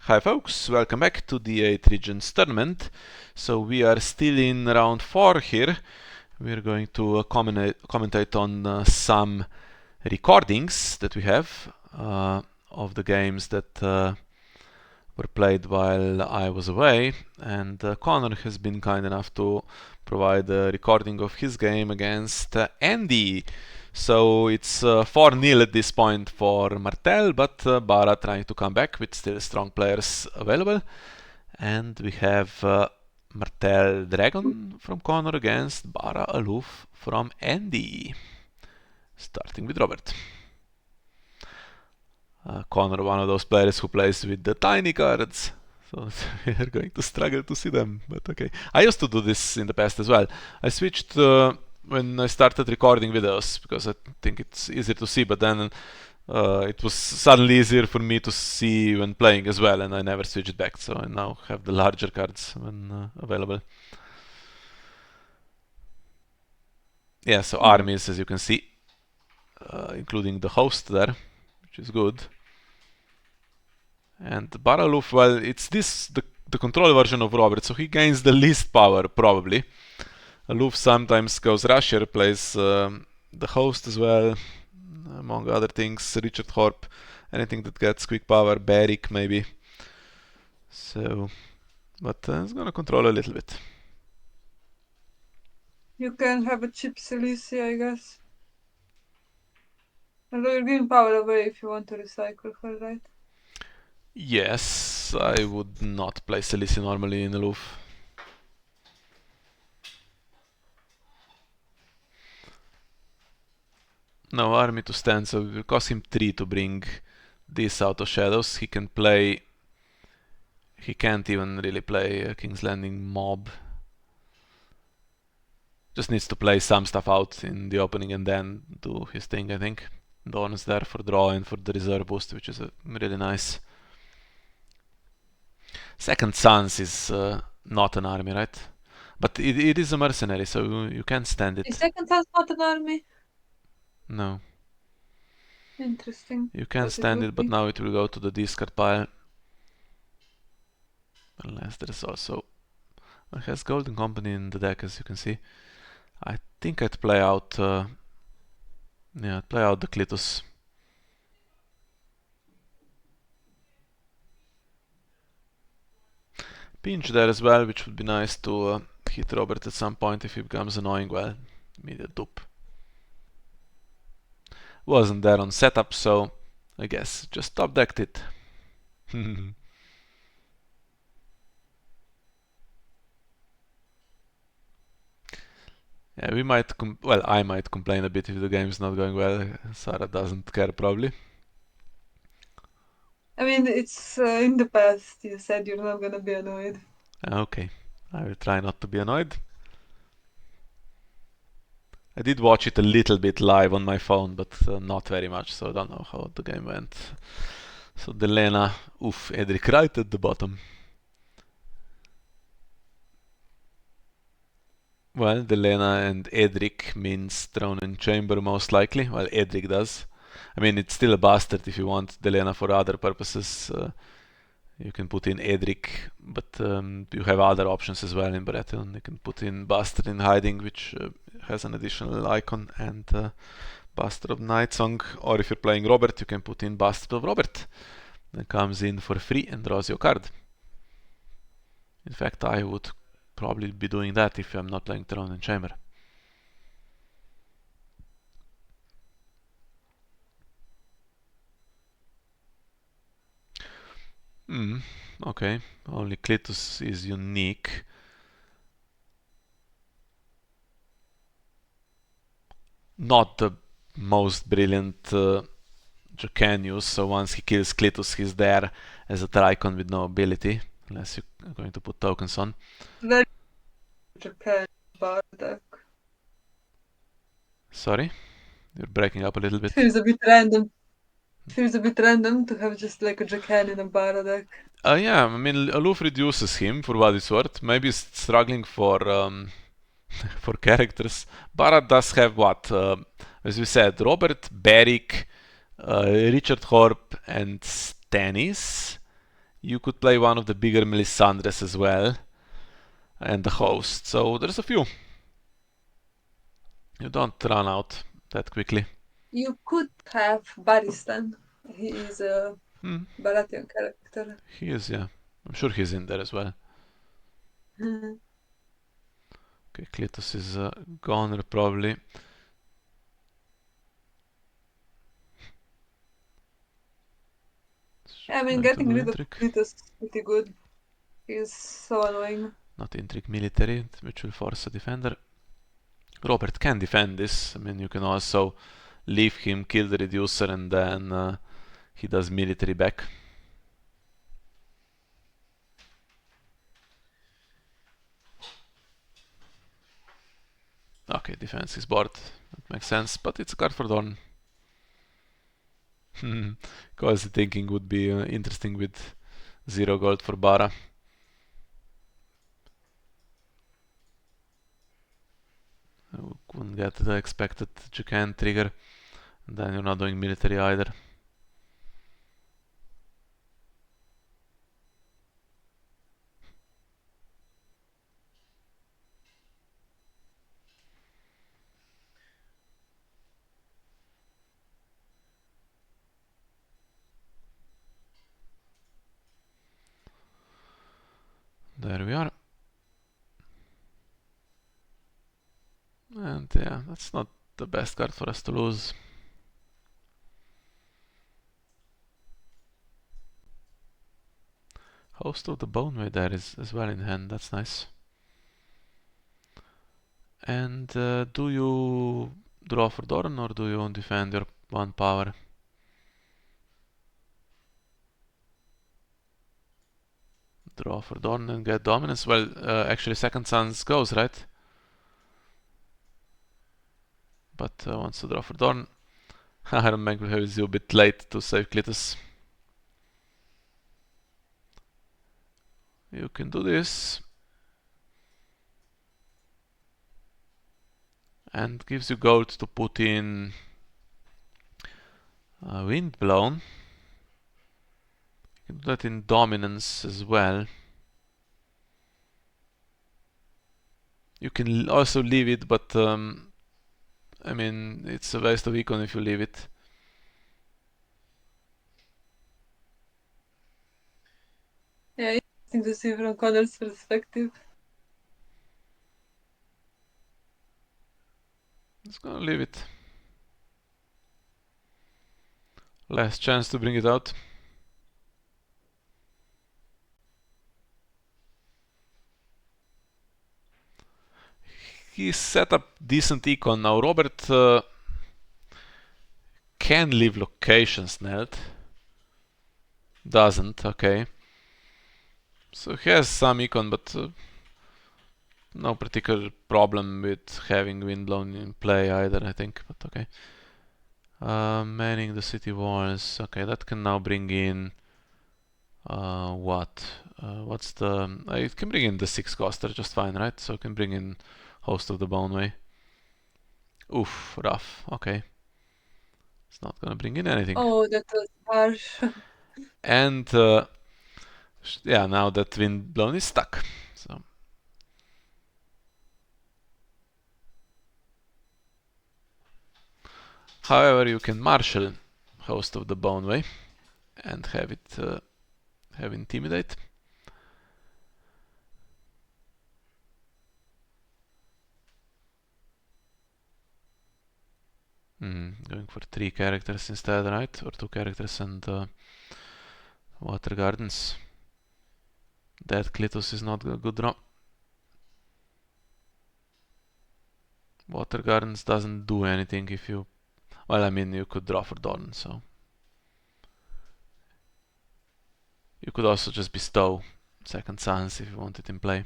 Hi folks, welcome back to the 8 Regents tournament. So we are still in round 4 here. We're going to commentate on some recordings that we have of the games that were played while I was away, and Connor has been kind enough to provide a recording of his game against Andy. So it's 4-0 at this point for Martell, but Bara trying to come back with still strong players available. And we have Martell Dragon from Connor against Bara Aloof from Andy. Starting with Robert. Connor, one of those players who plays with the tiny cards. So we are going to struggle to see them, but okay. I used to do this in the past as well. I switched when I started recording videos because I think it's easier to see, but then it was suddenly easier for me to see when playing as well, and I never switched back, so I now have the larger cards when available. Yeah, so armies, as you can see, including the host there, which is good. And Baraloof, well, it's the control version of Robert, so he gains the least power, probably. Aloof sometimes goes Rusher, plays the host as well, among other things, Richard Horp, anything that gets quick power, Barrick maybe. So, but it's gonna control a little bit. You can have a cheap Cilicia, I guess. Although you're giving power away if you want to recycle her, right? Yes, I would not play Cilicia normally in Aloof. No army to stand, so it will cost him 3 to bring this out of shadows. He can play... He can't even really play King's Landing mob. Just needs to play some stuff out in the opening and then do his thing, I think. Dawn is there for draw and for the reserve boost, which is really nice. Second Sons is not an army, right? But it is a mercenary, so you can't stand it. Is Second Son's not an army? No. Interesting. You can Thought stand would it, but be. now it will go to the discard pile. Unless there's also... It has Golden Company in the deck, as you can see. I think I'd play out... yeah, I'd play out the Clitus. Pinch there as well, which would be nice to hit Robert at some point if he becomes annoying. Well, immediate dupe. Wasn't there on setup, so I guess just top decked it. Yeah, we might, well, I might complain a bit if the game's not going well. Saraaa doesn't care probably. I mean, it's in the past. You said you're not gonna be annoyed. Okay, I will try not to be annoyed. I did watch it a little bit live on my phone, but not very much, so I don't know how the game went. So Delena, oof, Edric right at the bottom. Well, Delena and Edric means Throne and Chamber most likely. Well, Edric does. I mean, it's still a bastard if you want Delena for other purposes. You can put in Edric, but you have other options as well in Baratheon. You can put in Bastard in Hiding, which has an additional icon, and Bastard of Nightsong. Or if you're playing Robert, you can put in Bastard of Robert. That comes in for free and draws your card. In fact, I would probably be doing that if I'm not playing Throne and Chamber. Okay, only Clitus is unique. Not the most brilliant Dracanius, so once he kills Clitus, he's there as a Tricon with no ability, unless you're going to put tokens on. Very Japan bar deck. Sorry? You're breaking up a little bit. Feels a bit random. Feels a bit random to have just like a Jacan in a bar deck. Yeah, I mean, Aloof reduces him for what it's worth. Maybe he's struggling for for characters. Barat does have what? As we said, Robert, Barrick, Richard Horp, and Stannis. You could play one of the bigger Melisandres as well, and the host, so there's a few. You don't run out that quickly. You could have Barristan. He is a Baratheon character. He is, yeah. I'm sure he's in there as well. Okay, Cletus is a goner probably. I mean, getting rid of Cletus is pretty good. He's so annoying. Not intrigue military, which will force a defender. Robert can defend this. I mean, you can also leave him, kill the reducer, and then he does military back. Okay, defense is bored. That makes sense, but it's a card for Dorn. Because thinking would be interesting with 0 gold for Bara. You couldn't get the expected Jukan trigger, and then you're not doing military either. There we are. And yeah, that's not the best card for us to lose. Host of the Boneway there is as well in hand, that's nice. And do you draw for Dorn or do you defend your 1 power? Draw for Dorn and get dominance. Well, actually Second Sons goes, right? But wants to draw for Dorn. Iron Bank will have you a bit late to save Cletus. You can do this. And gives you gold to put in Windblown. You can do that in Dominance as well. You can also leave it, but I mean, it's a waste of econ if you leave it. Yeah, interesting to see from Connor's perspective. Just gonna leave it. Last chance to bring it out. He set up decent econ now. Robert can leave locations net. Doesn't, okay. So he has some econ, but no particular problem with having Windblown in play either, I think, but okay. Manning the city walls. Okay, that can now bring in what? What's the... it can bring in the 6 coster just fine, right? So it can bring in Host of the Boneway. Oof, rough. Okay. It's not gonna bring in anything. Oh, that was harsh. And yeah, now that Windblown is stuck. So however, you can marshal Host of the Boneway and have it have Intimidate. Going for 3 characters instead, right? Or 2 characters and Water Gardens. That Cletus is not a good draw. Water Gardens doesn't do anything if you... Well, I mean, you could draw for Dorn, so... You could also just bestow Second Sons if you want it in play.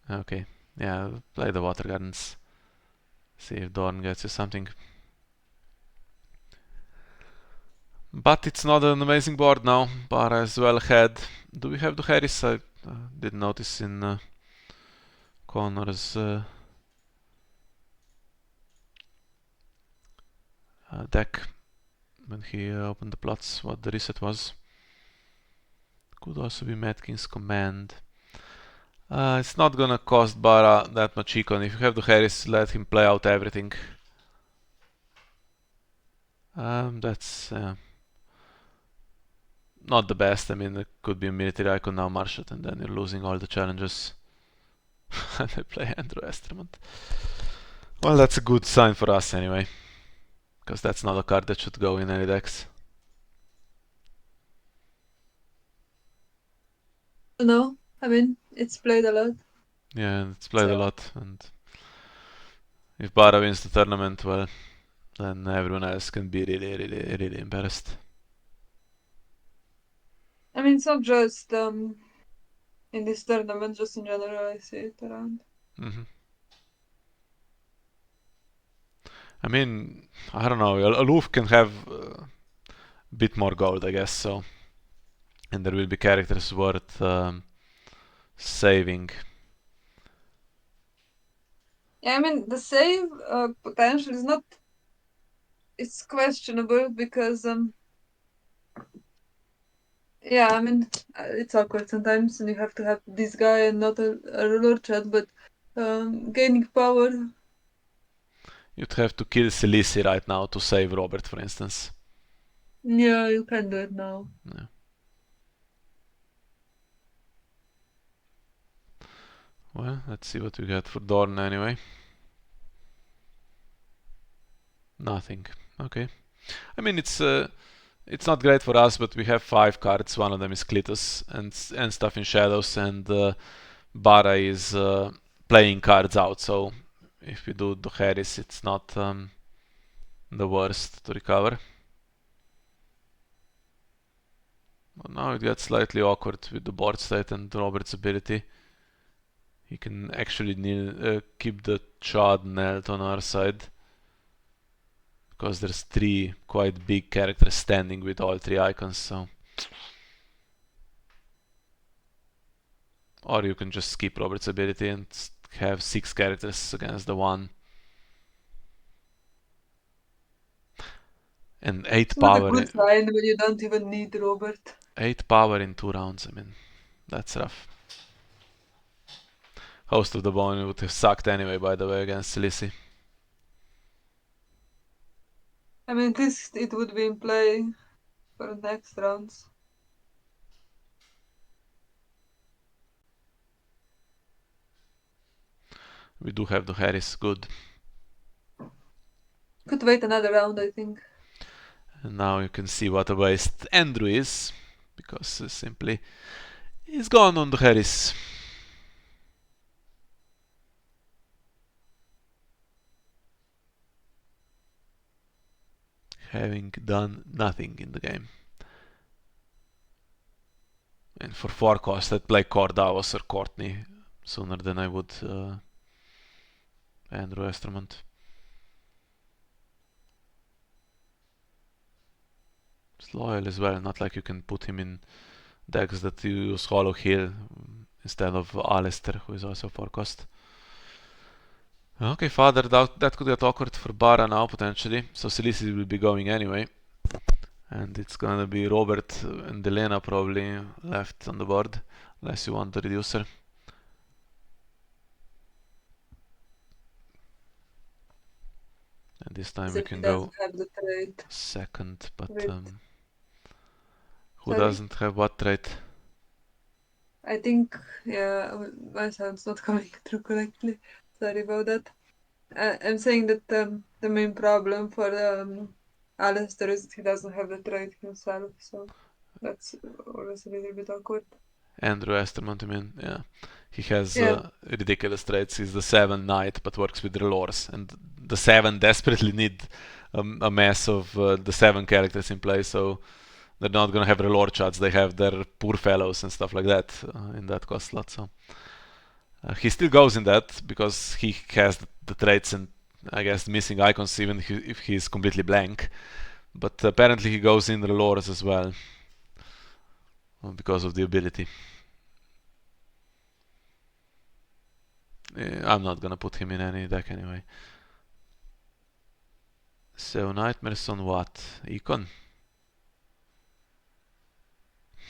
Okay, yeah, play the Water Gardens. See if Dorn gets you something. But it's not an amazing board now. Bara is well ahead. Do we have the Harris? I didn't notice in Connor's deck when he opened the plots what the reset was. Could also be Mad King's Command. It's not gonna cost Bara that much econ. If you have the Harris, let him play out everything. That's not the best. I mean, it could be a military icon now, march it, and then you're losing all the challenges. And they play Andrew Estermont. Well, that's a good sign for us anyway, because that's not a card that should go in any decks. No, I mean, it's played a lot. Yeah, it's played a So- lot, and if Bara wins the tournament, well, then everyone else can be really embarrassed. I mean, it's not just in this tournament, just in general, I see it around. I mean, I don't know. Aloof can have a bit more gold, I guess. So, and there will be characters worth saving. Yeah, I mean, the save potential is not. It's questionable because yeah, I mean, it's awkward sometimes, and you have to have this guy and not a ruler chat, but gaining power. You'd have to kill Selisi right now to save Robert, for instance. Yeah, you can do it now. Yeah. Well, let's see what we get for Dorn anyway. Nothing. Okay. I mean, it's not great for us, but we have 5 cards. One of them is Clitus and stuff in shadows, and Bara is playing cards out. So if we do the Harris, it's not the worst to recover. But now it gets slightly awkward with the board state and Robert's ability. He can actually keep the Chad knelt on our side, because there's 3 quite big characters standing with all 3 icons, so. Or you can just skip Robert's ability and have 6 characters against the 1. And 8 It's not a power. good sign when you don't even need Robert. 8 power in 2 rounds, I mean, that's rough. Host of the Bone would have sucked anyway, by the way, against Selisi. I mean, at least it would be in play for the next rounds. We do have the Harris, good. Could wait another round, I think. And now you can see what a waste Andrew is, because simply he's gone on the Harris. Having done nothing in the game. And for 4 cost, I'd play Cordavos or Courtney sooner than I would Andrew Estermont. It's loyal as well, not like you can put him in decks that use Hollow Hill instead of Alistair, who is also 4 cost. Okay, Father, that could get awkward for Bara now, potentially. So Selisi will be going anyway. And it's gonna be Robert and Delena probably left on the board, unless you want the reducer. And this time we can go second, but who doesn't have what trait? I think, yeah, my sound's not coming through correctly. Sorry about that. I'm saying that the main problem for Alistair is he doesn't have the trait himself, so that's always a little bit awkward. Andrew Estermont, I mean, yeah. He has ridiculous traits. He's the 7 knight, but works with relores. And the 7 desperately need a mess of the 7 characters in play, so they're not gonna have relore chats. They have their poor fellows and stuff like that in that cost slot. So he still goes in that because he has the traits and I guess missing icons, even if he's completely blank. But apparently he goes in the lores as well. Because of the ability. I'm not gonna put him in any deck anyway. So nightmares on what? Econ?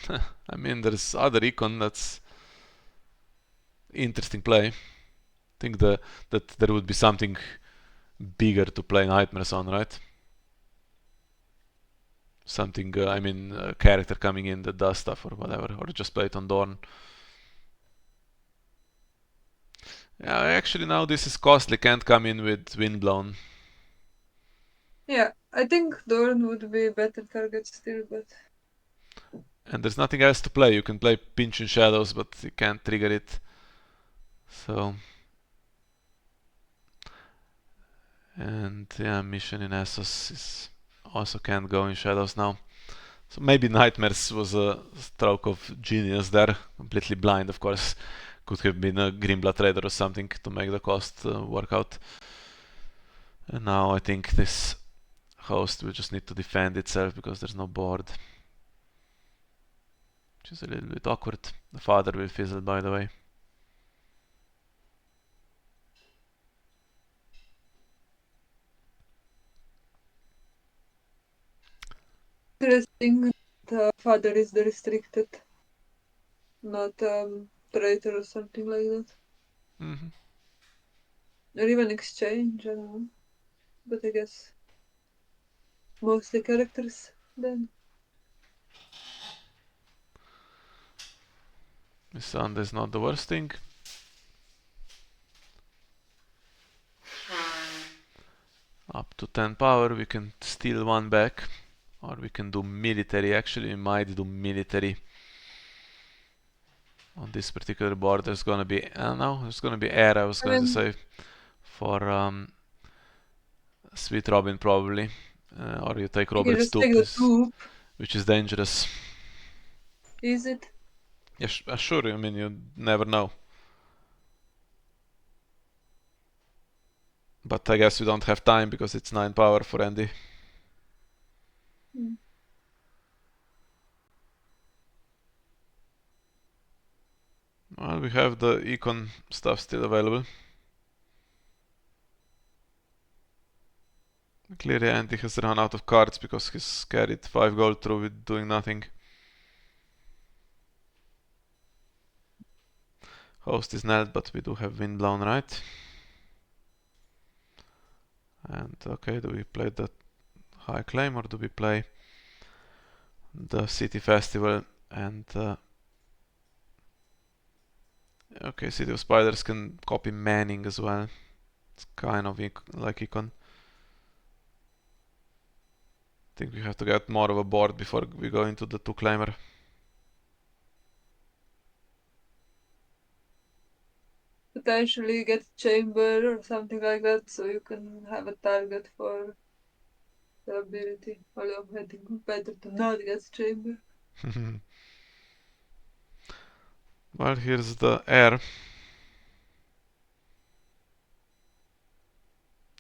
I mean, there's other econ that's interesting play. I think that there would be something bigger to play nightmares on, right? Something, I mean, a character coming in that does stuff or whatever, or just play it on Dorn. Yeah, actually now this is costly, can't come in with Windblown. Yeah, I think Dorn would be a better target still, but And there's nothing else to play. You can play Pinch in Shadows, but you can't trigger it. So, and yeah, Mission in Essos is also can't go in Shadows now. So maybe Nightmares was a stroke of genius there. Completely blind, of course. Could have been a Grimblood Raider or something to make the cost work out. And now I think this host will just need to defend itself because there's no board. Which is a little bit awkward. The father will fizzle, by the way. interesting. The father is the restricted, not traitor or something like that. Mm-hmm. Or even exchange, I don't know. But I guess mostly characters then. Missandei is not the worst thing. Up to 10 power, we can steal one back. Or we can do military. Actually, we might do military. On this particular board, there's gonna be. No, there's gonna be air, I was I going to mean, say. For Sweet Robin, probably. Or you take you can Robert's just take the Tooth, tube. which is dangerous. Is it? Yeah, sure, I mean, you never know. But I guess we don't have time because it's 9 power for Andy. Mm. Well, we have the econ stuff still available. Clearly Andy has run out of cards because he's carried 5 gold through with doing nothing. Host is knelt, but we do have Windblown, right? And okay, do we play the High Claim or do we play the City Festival and okay, City of Spiders can copy Manning as well. It's kind of like econ. I think we have to get more of a board before we go into the 2-claimer. Potentially get chamber or something like that, so you can have a target for the ability. Although I think better to not get chamber. Well, here's the air.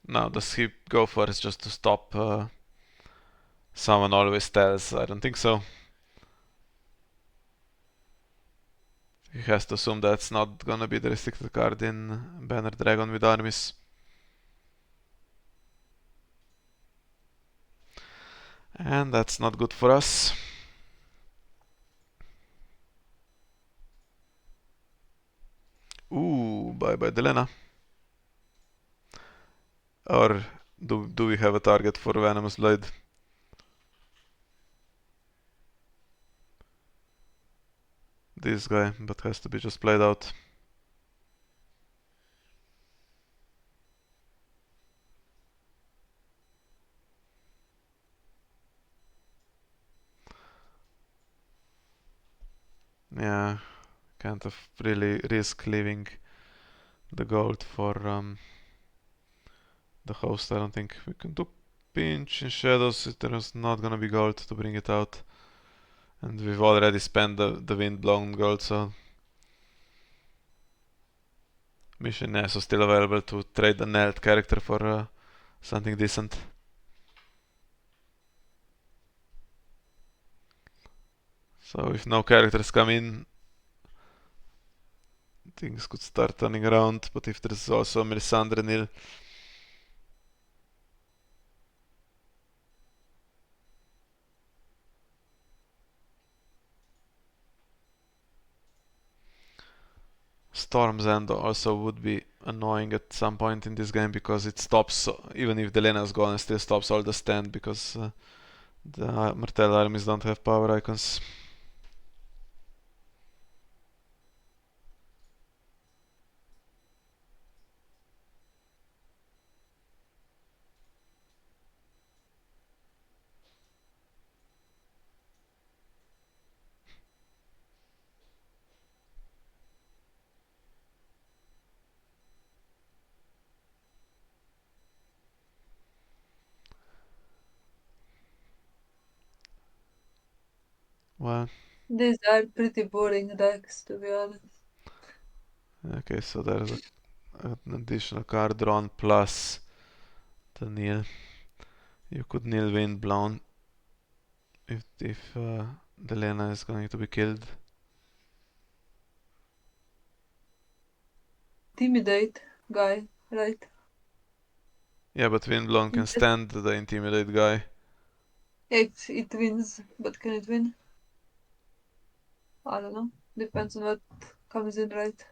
Now, does he go for it just to stop someone always tells? I don't think so. He has to assume that's not gonna be the restricted card in Banner Dragon with armies. And that's not good for us. Ooh, bye bye Delena. Or do we have a target for Venomous Blade? This guy, but has to be just played out. Yeah, can't really risk leaving the gold for the host. I don't think we can do pinch in shadows. There's not gonna be gold to bring it out, and we've already spent the wind-blown gold, so mission is still available to trade the knelt character for something decent. So if no characters come in, things could start turning around, but if there's also Melisandre nil. Storm's End also would be annoying at some point in this game because it stops, even if Delena's gone, it still stops all the stand because the Martell armies don't have power icons. Well, These are pretty boring decks, to be honest. okay, so there's an additional card drawn plus the nil. You could nil Windblown if Delena is going to be killed. Intimidate guy, right? Yeah, but Windblown can stand the Intimidate guy. It wins, but can it win? I don't know. Depends on what comes in, right?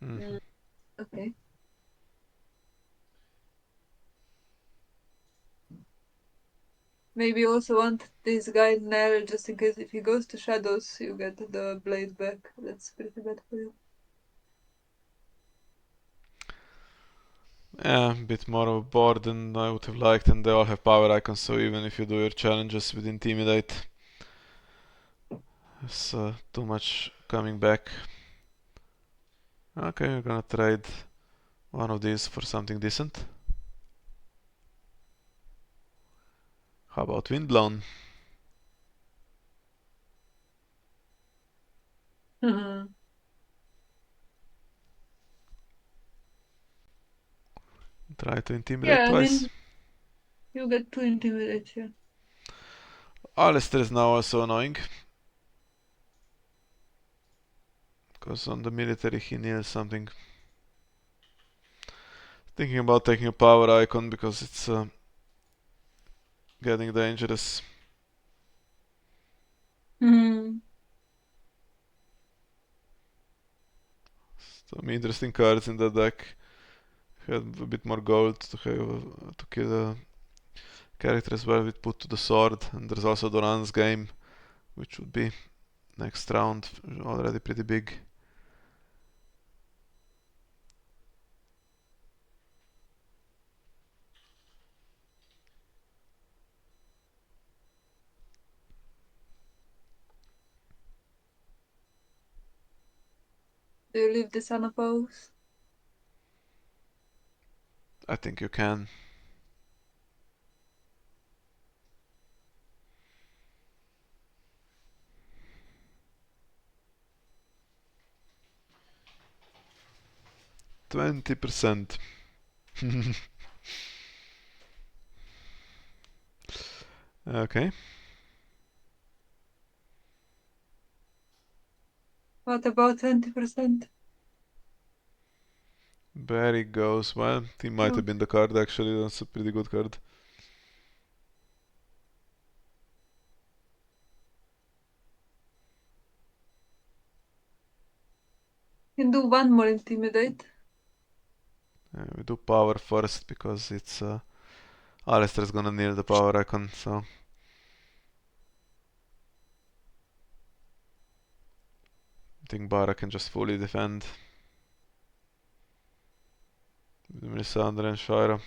Mm. Okay. Maybe you also want this guy Nair just in case if he goes to shadows, you get the blade back. That's pretty bad for you. Yeah, a bit more of a board than I would have liked, and they all have power icons, so even if you do your challenges with Intimidate, it's too much coming back. Okay, we're gonna trade one of these for something decent. How about Windblown? Try to intimidate Yeah, I twice. mean, you get to intimidate, yeah. Alistair is now also annoying. Because on the military he needs something. Thinking about taking a power icon because it's getting dangerous. Hmm. Some interesting cards in the deck. Had a bit more gold to have to kill a character as well with put to the sword, and there's also Doran's game, which would be next round already pretty big. Do you leave this unopposed? I think you can. %20%. Okay. What about 20%? Barry goes. Well, he might have been the card actually. That's a pretty good card. You can do one more intimidate. We do power first because it's Alistair's gonna nail the power icon, so I think Bara can just fully defend with Melisandre and Shira.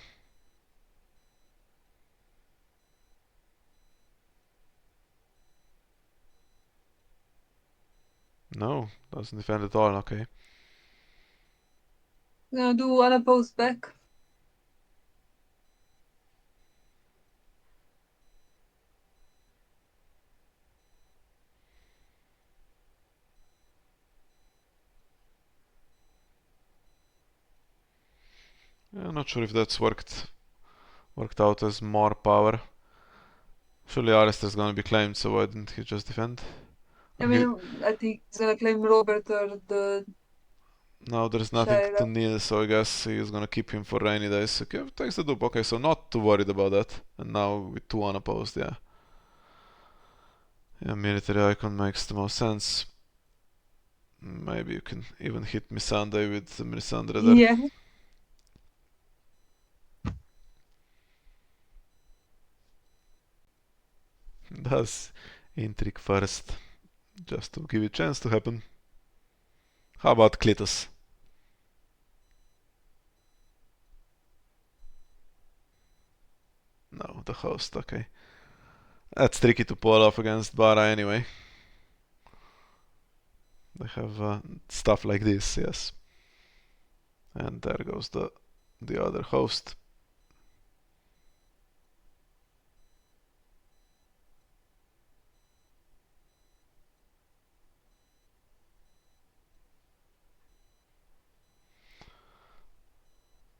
No, doesn't defend at all, okay. Gonna do unopposed back. I'm not sure if that's worked out as more power. Surely Alistair's gonna be claimed, so why didn't he just defend? I mean, I think he's gonna claim Robert or the Now there's nothing Shire. to kneel, so I guess he's gonna keep him for rainy days. Okay, takes the dupe. Okay, so not too worried about that. And now with 2 unopposed, yeah. Yeah, military icon makes the most sense. Maybe you can even hit Missandei with Melisandre there. Yeah. Does intrigue first, just to give it a chance to happen. How about Clitus? No, the host, okay. That's tricky to pull off against Bara anyway. They have stuff like this, yes. And there goes the other host.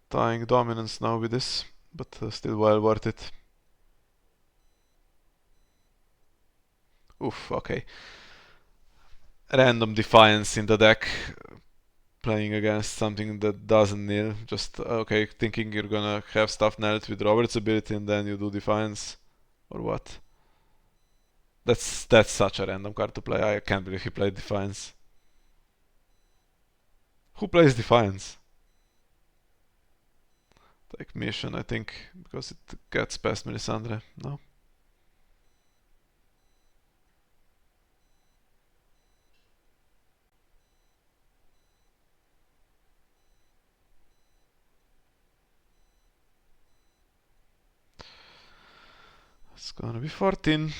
Tying dominance now with this, but still well worth it. Oof, okay. Random defiance in the deck, playing against something that doesn't kneel. Just, okay, thinking you're gonna have stuff knelt with Robert's ability and then you do defiance. Or what? That's such a random card to play. I can't believe he played defiance. Who plays defiance? Take mission, I think, because it gets past Melisandre. No? It's gonna be 14.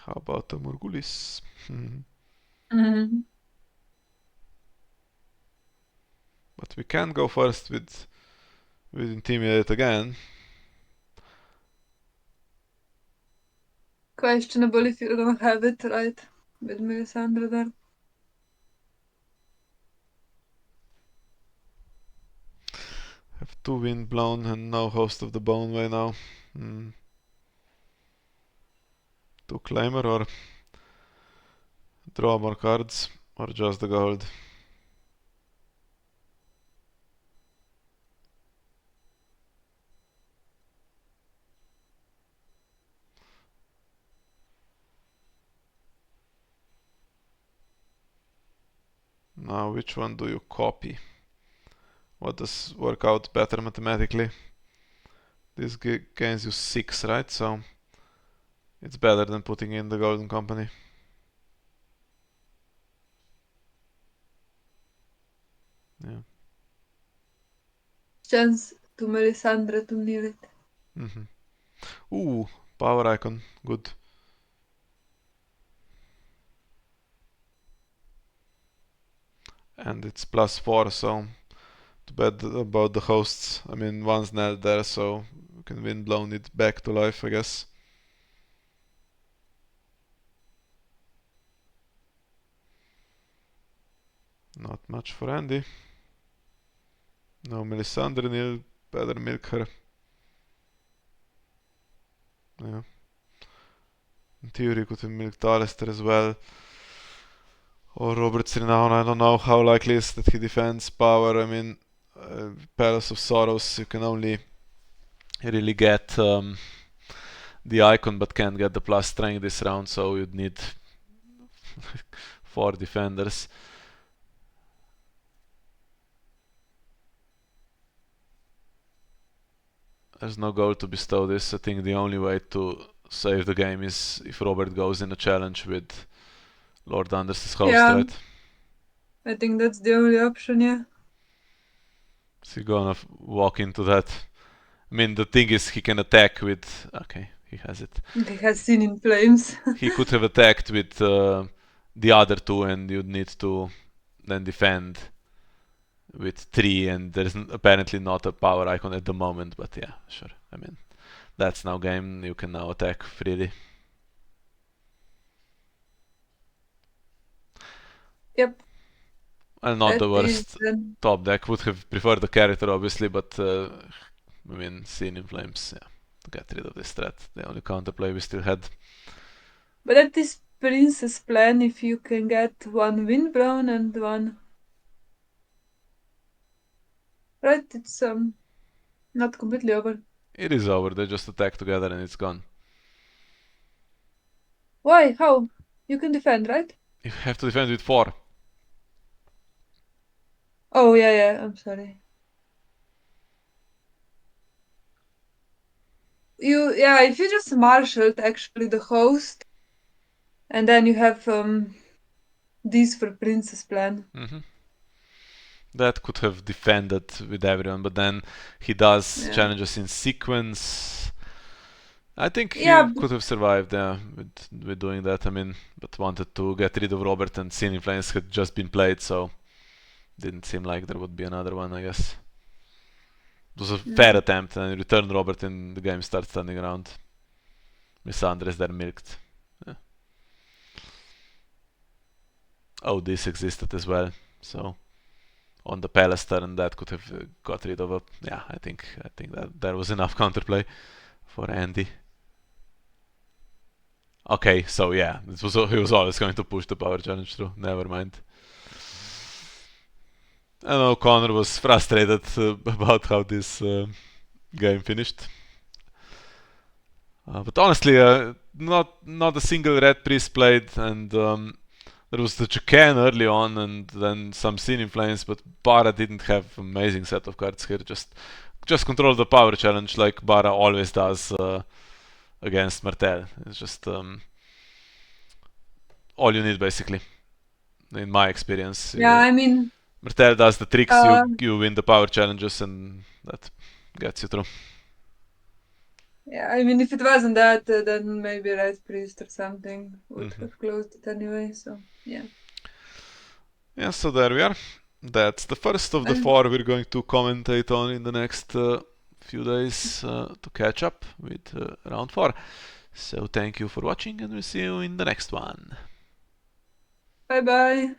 How about the Morgulis? Mhm. But we can go first with Intimidate again. Questionable if you're gonna have it, right? With Melisandre there. Have 2 wind blown and no host of the bone way now. 2 claimer or draw more cards or just the gold. Now which one do you copy? What does work out better mathematically? This gains you 6, right? So it's better than putting in the Golden Company. Yeah. Chance to Melisandre to kneel it. Ooh, power icon, good. And it's +4, so too bad about the hosts. I mean, one's not there, so we can wind blown it back to life, I guess. Not much for Andy. No Melisandre Nil, better milk her. Yeah. In theory could have milked Alistair as well. Or Robert's Renown, I don't know how likely is that he defends power. I mean, Palace of Sorrows, you can only really get the icon but can't get the plus strength this round, so you'd need 4 defenders. There's no goal to bestow this. I think the only way to save the game is if Robert goes in a challenge with Lord Anders' host, Yeah. right? I think that's the only option, yeah. Is he gonna walk into that? I mean, the thing is, he can attack with. Okay, he has it. He has seen in flames. He could have attacked with the other 2, and you'd need to then defend with 3, and there's apparently not a power icon at the moment, but yeah, sure. I mean, that's now game. You can now attack freely. Yep, And not that the is worst top deck. Would have preferred the character, obviously, but I mean, Scene in Flames, yeah. To get rid of this threat, the only counterplay we still had. But that is Princess plan if you can get one Windbrown and one. Right, it's not completely over. It is over, they just attack together and it's gone. Why? How? You can defend, right? You have to defend with 4. Oh yeah, yeah. I'm sorry. If you just marshaled actually the host, and then you have these for Princess plan. That could have defended with everyone, but then he does Yeah. challenges in sequence. I think Yeah, he could have survived with doing that. I mean, but wanted to get rid of Robert, and Sin Influence had just been played, so didn't seem like there would be another one, I guess. It was a fair attempt, and he returned Robert, and the game starts turning around. Missandre is there milked. Yeah. Oh, this existed as well, so on the Palace turn that could have got rid of a. Yeah, I think that there was enough counterplay for Andy. Okay, so yeah, he was always going to push the power challenge through. Never mind. I know Connor was frustrated about how this game finished. But honestly, not a single red priest played, and there was the Chacan early on, and then some Sin Influence, but Bara didn't have amazing set of cards here. Just control the power challenge like Bara always does against Martell. It's just all you need basically, in my experience. yeah. I mean, Martell does the tricks, uh, you win the power challenges, and that gets you through. yeah. I mean, if it wasn't that, then maybe Red Priest or something would Mm-hmm. have closed it anyway. So yeah. Yeah, so there we are. That's the first of the And 4 we're going to commentate on in the next few days to catch up with round 4. So thank you for watching, and we'll see you in the next one. bye bye.